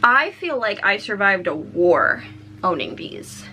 I feel like I survived a war owning these.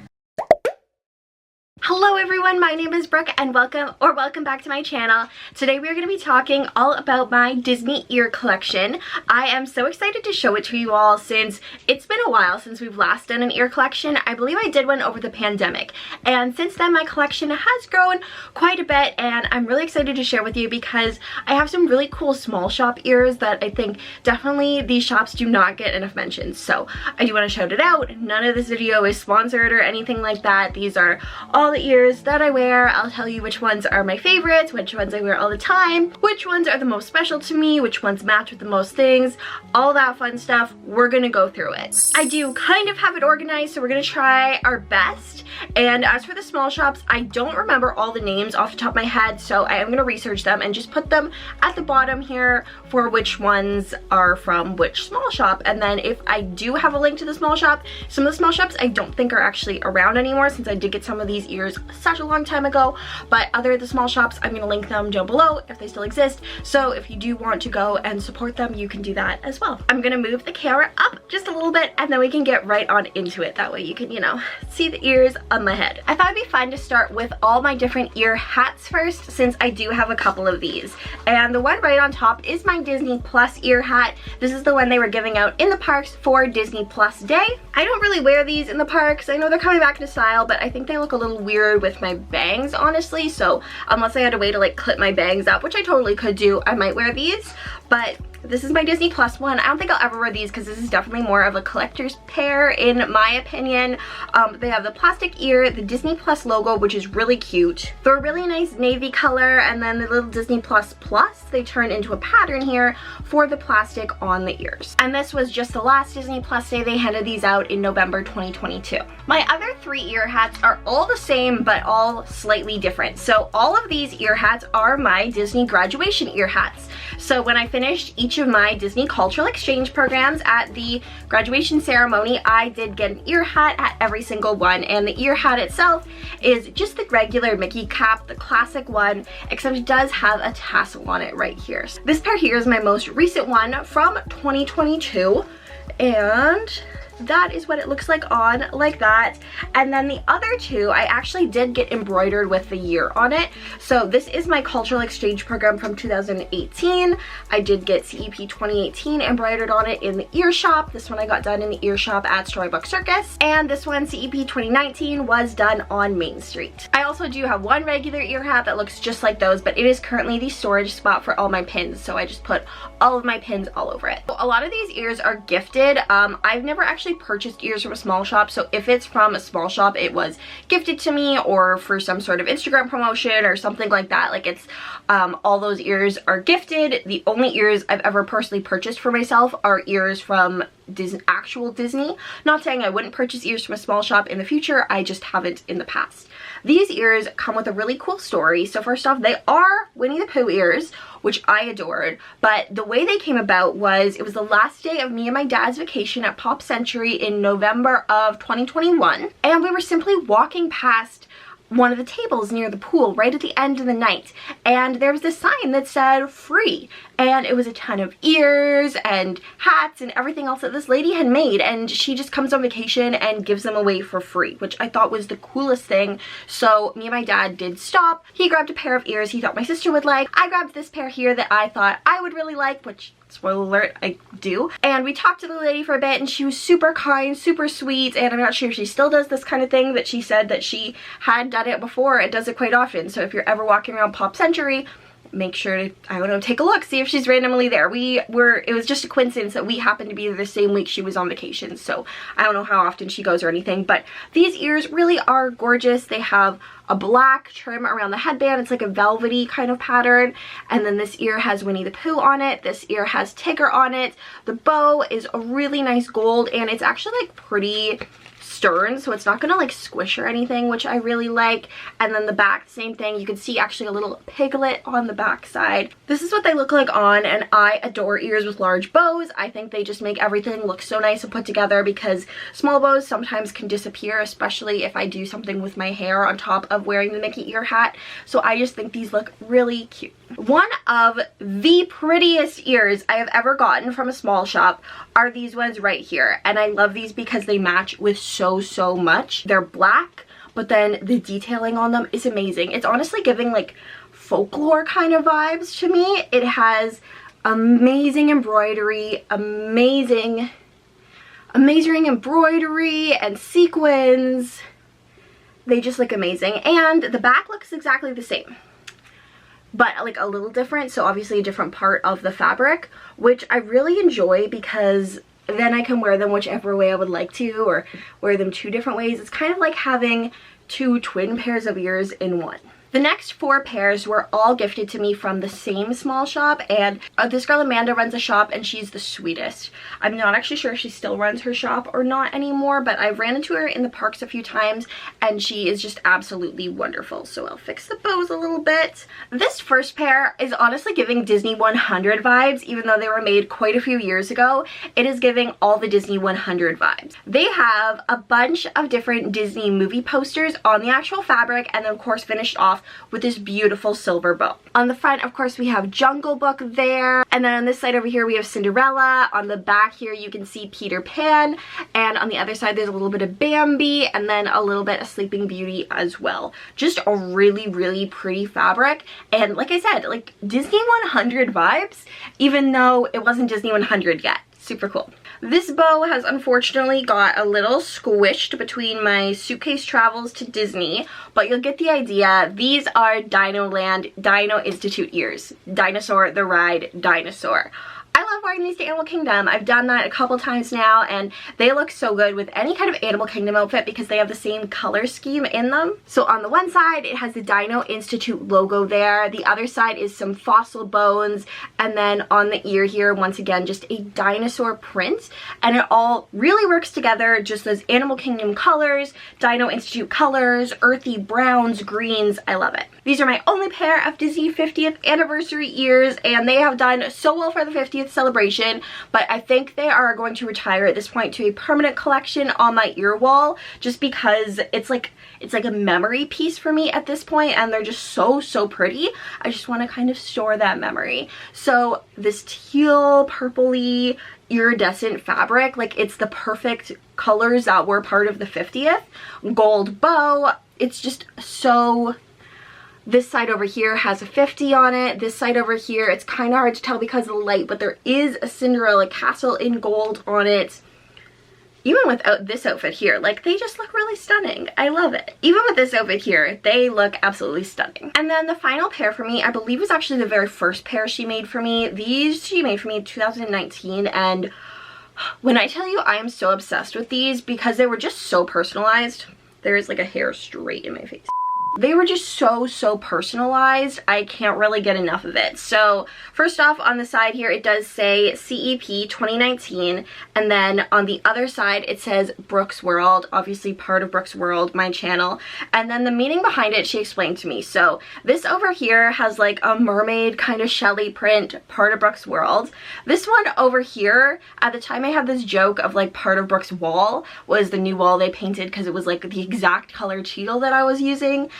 Hello everyone, my name is Brooke and welcome back to my channel. Today we are going to be talking all about my Disney ear collection. I am so excited to show it to you all since it's been a while since we've last done an ear collection. I believe I did one over the pandemic, and since then my collection has grown quite a bit, and I'm really excited to share with you because I have some really cool small shop ears that I think definitely these shops do not get enough mention. So I do want to shout it out. None of this video is sponsored or anything like that. These are all the ears that I wear. I'll tell you which ones are my favorites, which ones I wear all the time, which ones are the most special to me, which ones match with the most things, all that fun stuff. We're gonna go through it. I do kind of have it organized, so we're gonna try our best. And as for the small shops, I don't remember all the names off the top of my head, so I am gonna research them and just put them at the bottom here for which ones are from which small shop. And then if I do have a link to the small shop, some of the small shops I don't think are actually around anymore since I did get some of these ears such a long time ago, but other of the small shops, I'm gonna link them down below if they still exist. So if you do want to go and support them, you can do that as well. I'm gonna move the camera up just a little bit and then we can get right on into it. That way you can, you know, see the ears on my head. I thought it'd be fun to start with all my different ear hats first, since I do have a couple of these. And the one right on top is my Disney Plus ear hat. This is the one they were giving out in the parks for Disney Plus Day. I don't really wear these in the parks. I know they're coming back into style, but I think they look a little weird with my bangs, honestly. So unless I had a way to like clip my bangs up, which I totally could do, I might wear these. But this is my Disney Plus one. I don't think I'll ever wear these because this is definitely more of a collector's pair in my opinion. They have the plastic ear, the Disney Plus logo, which is really cute. They're a really nice navy color, and then the little Disney Plus Plus, they turn into a pattern here for the plastic on the ears. And this was just the last Disney Plus Day. They handed these out in November 2022. My other three ear hats are all the same, but all slightly different. So all of these ear hats are my Disney graduation ear hats. So when I finished each of my Disney cultural exchange programs at the graduation ceremony, I did get an ear hat at every single one, and the ear hat itself is just the regular Mickey cap, the classic one, except it does have a tassel on it right here. So this pair here is my most recent one from 2022, and that is what it looks like on, like that. And then the other two I actually did get embroidered with the year on it. So this is my cultural exchange program from 2018. I did get CEP 2018 embroidered on it in the ear shop. This one I got done in the ear shop at Storybook Circus, and this one, CEP 2019, was done on Main Street. I also do have one regular ear hat that looks just like those, but it is currently the storage spot for all my pins, so I just put all of my pins all over it. A lot of these ears are gifted. I've never actually purchased ears from a small shop, so if it's from a small shop, it was gifted to me or for some sort of Instagram promotion or something like that. Like, it's all those ears are gifted. The only ears I've ever personally purchased for myself are ears from actual Disney. Not saying I wouldn't purchase ears from a small shop in the future, I just haven't in the past. These ears come with a really cool story. So first off, they are Winnie the Pooh ears, which I adored, but the way they came about was it was the last day of me and my dad's vacation at Pop Century in November of 2021, and we were simply walking past one of the tables near the pool right at the end of the night, and there was this sign that said free, and it was a ton of ears and hats and everything else that this lady had made, and she just comes on vacation and gives them away for free, which I thought was the coolest thing. So me and my dad did stop. He grabbed a pair of ears he thought my sister would like. I grabbed this pair here that I thought I would really like, which, spoiler alert, I do. And we talked to the lady for a bit, and she was super kind, super sweet, and I'm not sure if she still does this kind of thing, but she said that she had done it before and does it quite often. So if you're ever walking around Pop Century, make sure to, I don't know, take a look, see if she's randomly there. It was just a coincidence that we happened to be there the same week she was on vacation, so I don't know how often she goes or anything, but these ears really are gorgeous. They have a black trim around the headband. It's like a velvety kind of pattern, and then this ear has Winnie the Pooh on it. This ear has Tigger on it. The bow is a really nice gold, and it's actually like pretty stern, so it's not gonna like squish or anything, which I really like. And then the back, same thing. You can see actually a little piglet on the back side. This is what they look like on, and I adore ears with large bows. I think they just make everything look so nice and put together, because small bows sometimes can disappear, especially if I do something with my hair on top of wearing the Mickey ear hat. So I just think these look really cute. One of the prettiest ears I have ever gotten from a small shop are these ones right here. And I love these because they match with so much. They're black, but then the detailing on them is amazing. It's honestly giving like folklore kind of vibes to me. It has amazing embroidery, amazing embroidery and sequins. They just look amazing. And the back looks exactly the same, but like a little different, so obviously a different part of the fabric, which I really enjoy because then I can wear them whichever way I would like to, or wear them two different ways. It's kind of like having two twin pairs of ears in one. The next 4 pairs were all gifted to me from the same small shop, and this girl Amanda runs a shop and she's the sweetest. I'm not actually sure if she still runs her shop or not anymore, but I've ran into her in the parks a few times and she is just absolutely wonderful. So I'll fix the bows a little bit. This first pair is honestly giving Disney 100 vibes, even though they were made quite a few years ago. It is giving all the Disney 100 vibes. They have a bunch of different Disney movie posters on the actual fabric, and then of course finished off with this beautiful silver bow. On the front, of course, we have Jungle Book there, and then on this side over here we have Cinderella. On the back here you can see Peter Pan, and on the other side there's a little bit of Bambi, and then a little bit of Sleeping Beauty as well. Just a really pretty fabric, and like I said, like Disney 100 vibes, even though it wasn't Disney 100 yet. Super cool. This bow has unfortunately got a little squished between my suitcase travels to Disney, but you'll get the idea. These are Dino Land Dino Institute ears. Dinosaur the Ride Dinosaur. I love wearing these to Animal Kingdom. I've done that a couple times now, and they look so good with any kind of Animal Kingdom outfit because they have the same color scheme in them. So on the one side, it has the Dino Institute logo there. The other side is some fossil bones, and then on the ear here, once again, just a dinosaur print. And it all really works together, just those Animal Kingdom colors, Dino Institute colors, earthy browns, greens. I love it. These are my only pair of Disney 50th anniversary ears, and they have done so well for the 50th celebration, but I think they are going to retire at this point to a permanent collection on my ear wall, just because it's like a memory piece for me at this point, and they're just so pretty. I just want to kind of store that memory. So this teal purpley iridescent fabric, like it's the perfect colors that were part of the 50th. Gold bow, it's just so... This side over here has a 50 on it. This side over here, it's kind of hard to tell because of the light, but there is a Cinderella castle in gold on it. Even without this outfit here, like they just look really stunning. I love it. Even with this outfit here, they look absolutely stunning. And then the final pair for me, I believe was actually the very first pair she made for me. These she made for me in 2019, and when I tell you I am so obsessed with these because they were just so personalized. There is like a hair straight in my face. They were just so personalized. I can't really get enough of it. So first off, on the side here, it does say CEP 2019. And then on the other side, it says Brooke's World, obviously part of Brooke's World, my channel. And then the meaning behind it, she explained to me. So this over here has like a mermaid kind of Shelley print, part of Brooke's World. This one over here, at the time I had this joke of like part of Brooke's wall was the new wall they painted because it was like the exact color teal that I was using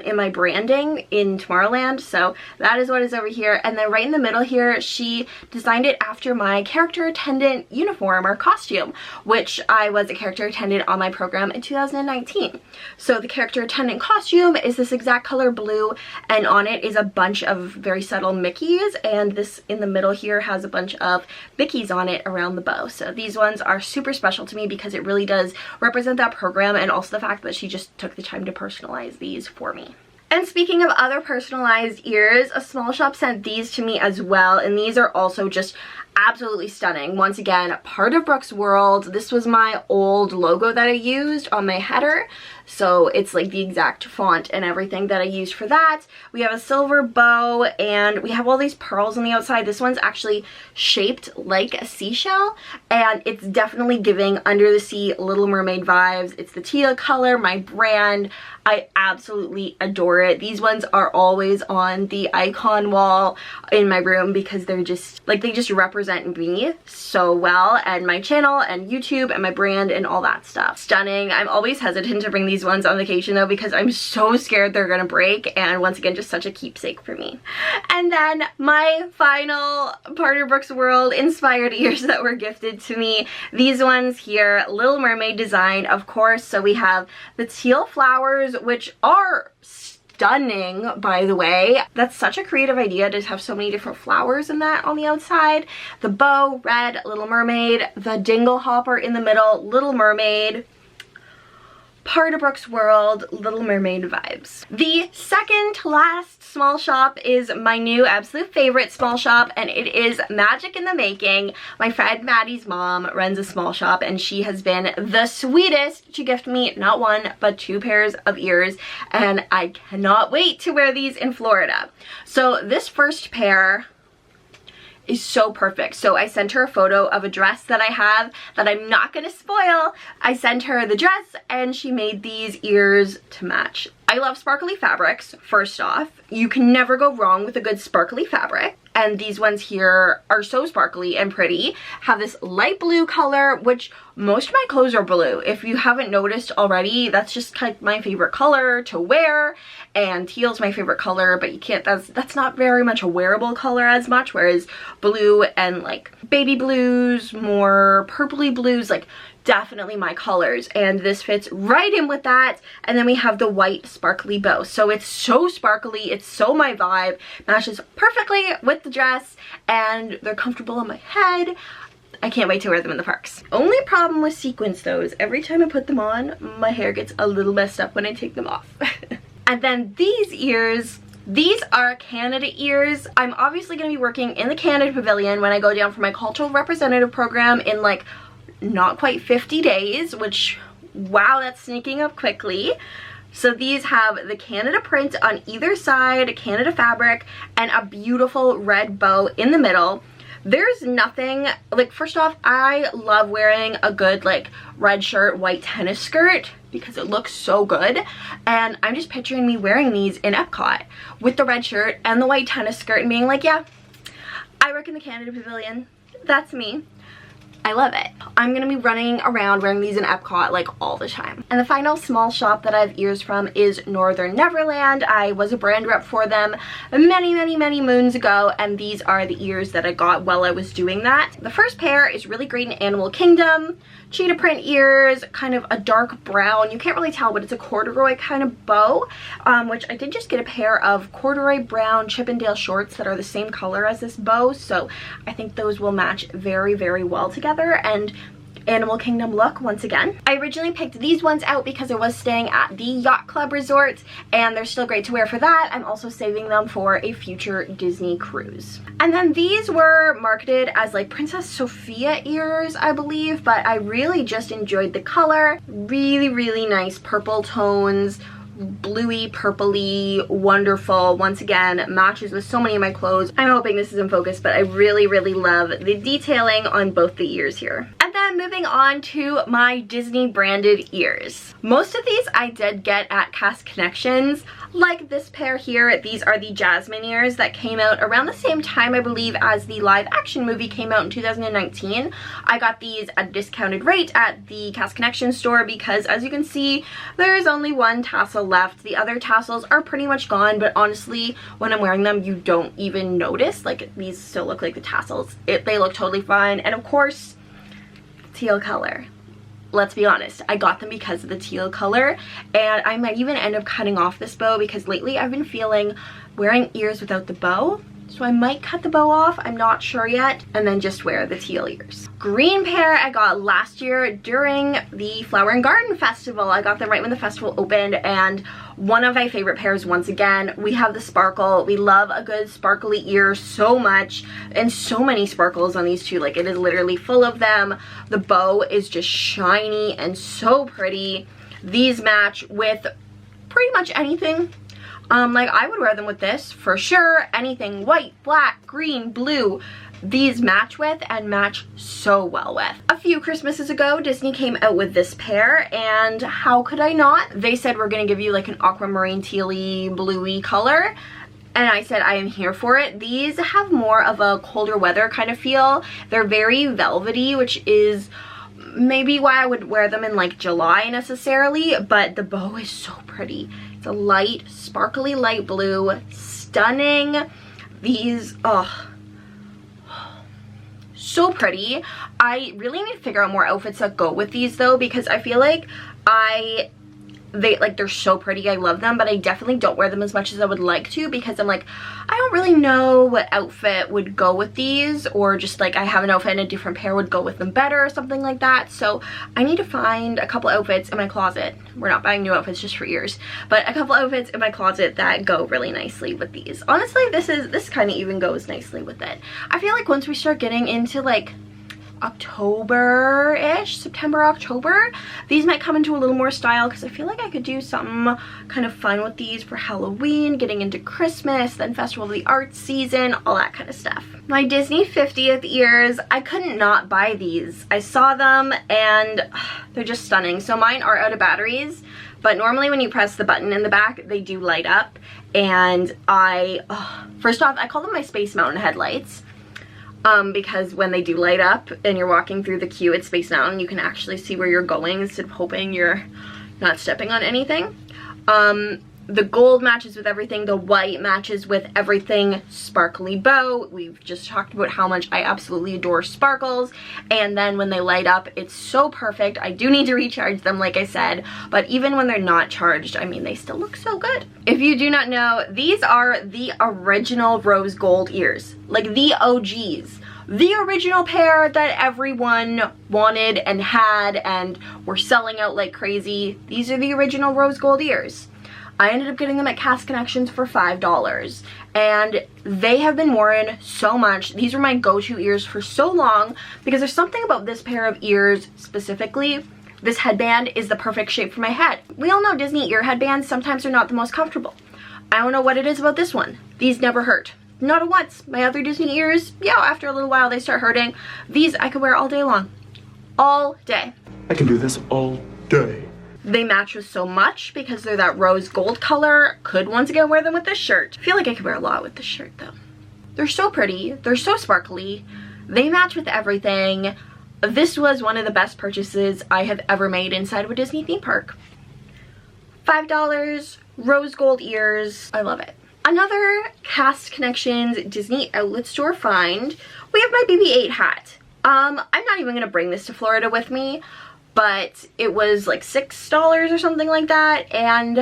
in my branding in Tomorrowland. So that is what is over here. And then right in the middle here, she designed it after my character attendant uniform or costume, which I was a character attendant on my program in 2019. So the character attendant costume is this exact color blue, and on it is a bunch of very subtle Mickeys, and this in the middle here has a bunch of Mickeys on it around the bow. So these ones are super special to me because it really does represent that program, and also the fact that she just took the time to personalize these for me. And speaking of other personalized ears, a small shop sent these to me as well, and these are also just absolutely stunning. Once again, part of Brooke's World. This was my old logo that I used on my header, so it's like the exact font and everything that I used for that. We have a silver bow, and we have all these pearls on the outside. This one's actually shaped like a seashell, and it's definitely giving Under the Sea Little Mermaid vibes. It's the teal color, my brand. I absolutely adore it. These ones are always on the icon wall in my room because they're just like, they just represent represent me so well and my channel and YouTube and my brand and all that stuff. Stunning. I'm always hesitant to bring these ones on vacation though because I'm so scared they're gonna break, and once again, just such a keepsake for me. And then my final part of Brooke's World inspired ears that were gifted to me. These ones here, Little Mermaid design, of course. So we have the teal flowers, which are stunning, by the way. That's such a creative idea to have so many different flowers in that on the outside. The bow, red, Little Mermaid. The dingle hopper in the middle, Little Mermaid. Part of Brooke's World, Little Mermaid vibes. The second to last small shop is my new absolute favorite small shop, and it is magic in the making. My friend Maddie's mom runs a small shop, and she has been the sweetest to gift me not one but 2 pairs of ears, and I cannot wait to wear these in Florida. So this first pair is so perfect. So I sent her a photo of a dress that I have that I'm not gonna spoil. I sent her the dress and she made these ears to match. I love sparkly fabrics, first off. You can never go wrong with a good sparkly fabric. And these ones here are so sparkly and pretty. Have this light blue color, which most of my clothes are blue. If you haven't noticed already, that's just kind of my favorite color to wear. And teal's my favorite color, but you can't, that's not very much a wearable color as much, whereas blue and like baby blues, more purpley blues, like definitely my colors, and this fits right in with that. And then we have the white sparkly bow, so it's so sparkly, it's so my vibe, matches perfectly with the dress, and they're comfortable on my head. I can't wait to wear them in the parks. Only problem with sequins though is every time I put them on, my hair gets a little messed up when I take them off. And then these ears, these are Canada ears. I'm obviously going to be working in the Canada Pavilion when I go down for my cultural representative program in like not quite 50 days, which, wow, that's sneaking up quickly. So these have the Canada print on either side, Canada fabric, and a beautiful red bow in the middle. There's nothing, like, first off, I love wearing a good like red shirt, white tennis skirt because it looks so good, and I'm just picturing me wearing these in Epcot with the red shirt and the white tennis skirt and being like, yeah, I work in the Canada Pavilion, that's me. I love it. I'm gonna be running around wearing these in Epcot like all the time. And the final small shop that I have ears from is Northern Neverland. I was a brand rep for them many moons ago, and these are the ears that I got while I was doing that. The first pair is really great in Animal Kingdom. Cheetah print ears, kind of a dark brown. You can't really tell, but it's a corduroy kind of bow, which I did just get a pair of corduroy brown Chippendale shorts that are the same color as this bow, so I think those will match very well together. And Animal Kingdom look once again. I originally picked these ones out because I was staying at the Yacht Club Resort, and they're still great to wear for that. I'm also saving them for a future Disney cruise. And then these were marketed as like Princess Sofia ears, I believe, but I really just enjoyed the color. Really nice purple tones, bluey, purpley, wonderful. Once again, matches with so many of my clothes. I'm hoping this is in focus, but I really love the detailing on both the ears here. And then moving on to my Disney branded ears. Most of these I did get at Cast Connections, like this pair here. These are the Jasmine ears that came out around the same time, I believe, as the live action movie came out in 2019. I got these at a discounted rate at the Cast Connections store because, as you can see, there's only one tassel left. The other tassels are pretty much gone, but honestly, when I'm wearing them, you don't even notice. Like, these still look like the tassels. They look totally fine. And of course, teal color. Let's be honest, I got them because of the teal color, and I might even end up cutting off this bow because lately I've been feeling wearing ears without the bow. So I might cut the bow off, I'm not sure yet, and then just wear the teal ears. Green pair I got last year during the Flower and Garden Festival. I got them right when the festival opened, and one of my favorite pairs once again. We have the sparkle. We love a good sparkly ear so much, and so many sparkles on these two. Like, it is literally full of them. The bow is just shiny and so pretty. These match with pretty much anything. Like, I would wear them with this for sure. Anything white, black, green, blue, these match with and match so well with. A few Christmases ago, Disney came out with this pair, and how could I not? They said we're gonna give you like an aquamarine tealy bluey color. and I said I am here for it. These have more of a colder weather kind of feel. They're very velvety, which is maybe why I would wear them in like July necessarily, but the bow is so pretty. It's a light, sparkly light blue, stunning. These, oh, so pretty. I really need to figure out more outfits that go with these though, because I feel like they're so pretty. I love them, but I definitely don't wear them as much as I would like to, because I'm like, I don't really know what outfit would go with these, or just like I have an outfit and a different pair would go with them better or something like that. So I need to find a couple outfits in my closet. We're not buying new outfits just for ears, but a couple outfits in my closet that go really nicely with these. Honestly, this kind of even goes nicely with it. I feel like once we start getting into like October-ish, September, October, these might come into a little more style, because I feel like I could do something kind of fun with these for Halloween, getting into Christmas, then Festival of the Arts season, all that kind of stuff. My Disney 50th ears, I couldn't not buy these. I saw them and they're just stunning. So mine are out of batteries, but normally when you press the button in the back, they do light up. And first off, I call them my Space Mountain headlights. Because when they do light up and you're walking through the queue at Space Mountain, you can actually see where you're going instead of hoping you're not stepping on anything. The gold matches with everything. The white matches with everything. Sparkly bow. We've just talked about how much I absolutely adore sparkles. And then when they light up, it's so perfect. I do need to recharge them, like I said. But even when they're not charged, I mean, they still look so good. If you do not know, these are the original rose gold ears. Like the OGs. The original pair that everyone wanted and had and were selling out like crazy. These are the original rose gold ears. I ended up getting them at Cast Connections for $5, and they have been worn so much. These were my go-to ears for so long, because there's something about this pair of ears specifically. This headband is the perfect shape for my head. We all know Disney ear headbands sometimes are not the most comfortable. I don't know what it is about this one. These never hurt. Not once. My other Disney ears, yeah, after a little while they start hurting. These I could wear all day long. All day. I can do this all day. They match with so much because they're that rose gold color. Could once again wear them with this shirt. I feel like I could wear a lot with this shirt though. They're so pretty. They're so sparkly. They match with everything. This was one of the best purchases I have ever made inside of a Disney theme park. $5, rose gold ears. I love it. Another Cast Connections Disney outlet store find. We have my BB-8 hat. I'm not even gonna bring this to Florida with me, but it was like $6 or something like that, and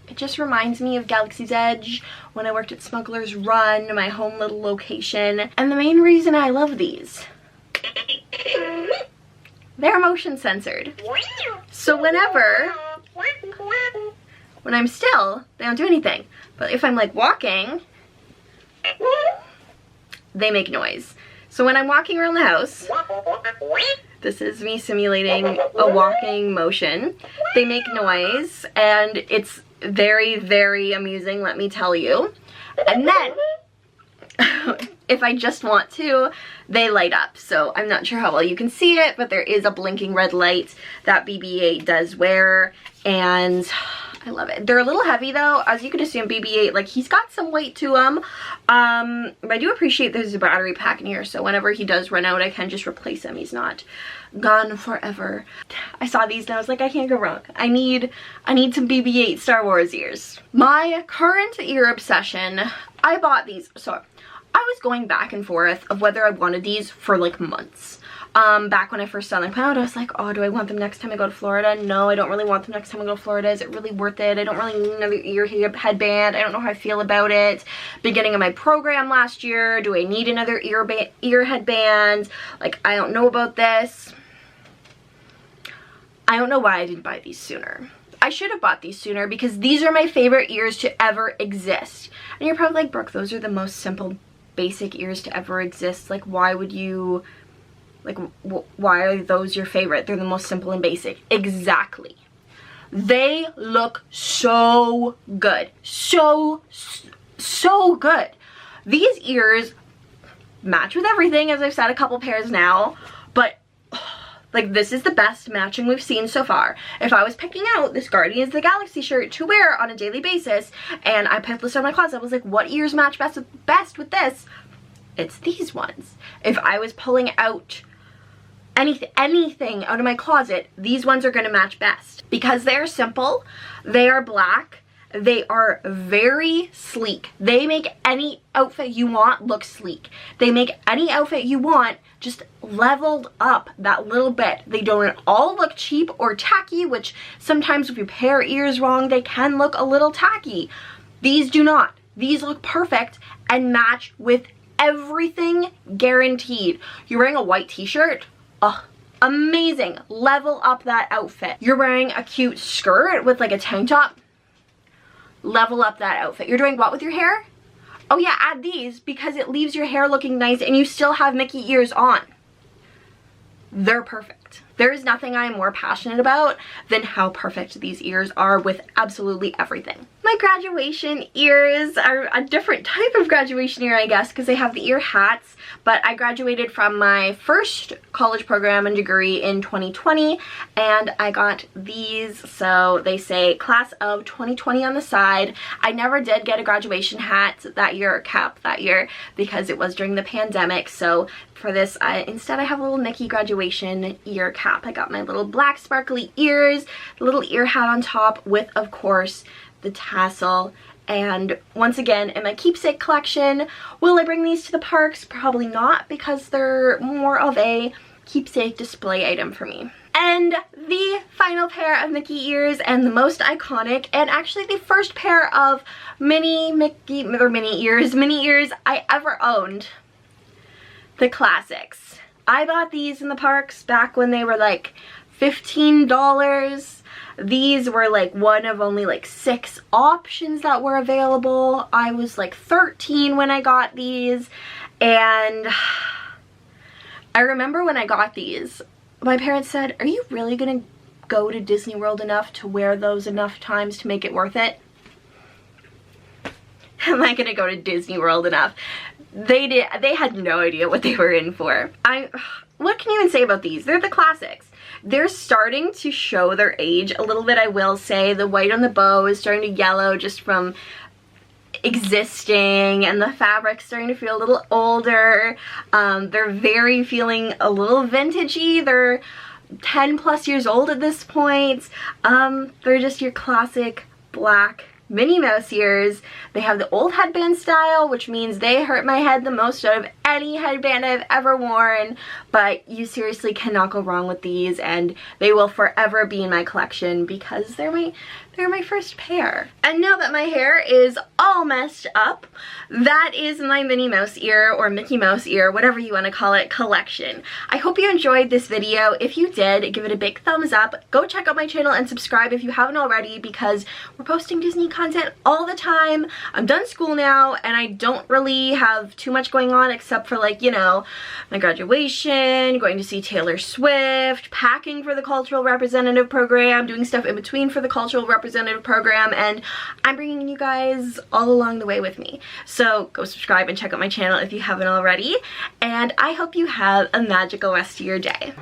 it just reminds me of Galaxy's Edge when I worked at Smuggler's Run, my home little location. And the main reason I love these, they're motion censored. So when I'm still, they don't do anything. But if I'm like walking, they make noise. So when I'm walking around the house, this is me simulating a walking motion. They make noise, and it's very, very amusing, let me tell you. And then, if I just want to, they light up. So I'm not sure how well you can see it, but there is a blinking red light that BB-8 does wear, and I love it. They're a little heavy though, as you can assume. BB-8, like, he's got some weight to him. But I do appreciate there's a battery pack in here, so whenever he does run out, I can just replace him. He's not gone forever. I saw these and I was like, I can't go wrong. I need some BB-8 Star Wars ears. My current ear obsession, I bought these, so I was going back and forth of whether I wanted these for like months. Back when I first saw them come out, I was like, oh, do I want them next time I go to Florida? No, I don't really want them next time I go to Florida. Is it really worth it? I don't really need another ear headband. I don't know how I feel about it. Beginning of my program last year, do I need another ear headband? Like, I don't know about this. I don't know why I didn't buy these sooner. I should have bought these sooner, because these are my favorite ears to ever exist. And you're probably like, Brooke, those are the most simple, basic ears to ever exist. Like, why would you... Like, why are those your favorite? They're the most simple and basic. Exactly. They look so good. So good. These ears match with everything, as I've said a couple pairs now, but Like, this is the best matching we've seen so far. If I was picking out this Guardians of the Galaxy shirt to wear on a daily basis, and I put this on my closet, I was like, what ears match best with this? It's these ones. If I was pulling out anything out of my closet, these ones are gonna match best. Because they're simple, they are black, they are very sleek. They make any outfit you want look sleek. They make any outfit you want just leveled up that little bit. They don't all look cheap or tacky, which sometimes if you pair ears wrong, they can look a little tacky. These do not. These look perfect and match with everything, guaranteed. You're wearing a white t-shirt, oh, amazing. Level up that outfit. You're wearing a cute skirt with like a tank top, level up that outfit. You're doing what with your hair? Oh yeah, add these because it leaves your hair looking nice and you still have Mickey ears on. They're perfect. There is nothing I am more passionate about than how perfect these ears are with absolutely everything. My graduation ears are a different type of graduation ear, I guess, because they have the ear hats, but I graduated from my first college program and degree in 2020, and I got these, so they say class of 2020 on the side. I never did get a graduation hat that year or cap that year because it was during the pandemic, so for this, instead I have a little Mickey graduation ear cap. I got my little black sparkly ears, the little ear hat on top with, of course, the tassel. And once again, in my keepsake collection, will I bring these to the parks? Probably not, because they're more of a keepsake display item for me. And the final pair of Mickey ears, and the most iconic, and actually the first pair of mini ears I ever owned. The classics. I bought these in the parks back when they were like $15. These were like one of only like 6 options that were available. I was like 13 when I got these, and I remember when I got these, my parents said, "Are you really gonna go to Disney World enough to wear those enough times to make it worth it?" Am I gonna go to Disney World enough? They had no idea what they were in for. What can you even say about these? They're the classics. They're starting to show their age a little bit, I will say. The white on the bow is starting to yellow just from existing, and the fabric's starting to feel a little older. They're very feeling a little vintagey. They're 10 plus years old at this point. They're just your classic black Minnie Mouse ears. They have the old headband style, which means they hurt my head the most out of any headband I've ever worn, but you seriously cannot go wrong with these, and they will forever be in my collection because they're my first pair. And now that my hair is all messed up, that is my Minnie Mouse ear, or Mickey Mouse ear, whatever you want to call it, collection. I hope you enjoyed this video. If you did, give it a big thumbs up. Go check out my channel and subscribe if you haven't already, because we're posting Disney content all the time. I'm done school now, and I don't really have too much going on except for, like, you know, my graduation, going to see Taylor Swift, packing for the cultural representative program, doing stuff in between for the cultural representative program, and I'm bringing you guys all along the way with me. So go subscribe and check out my channel if you haven't already, and I hope you have a magical rest of your day.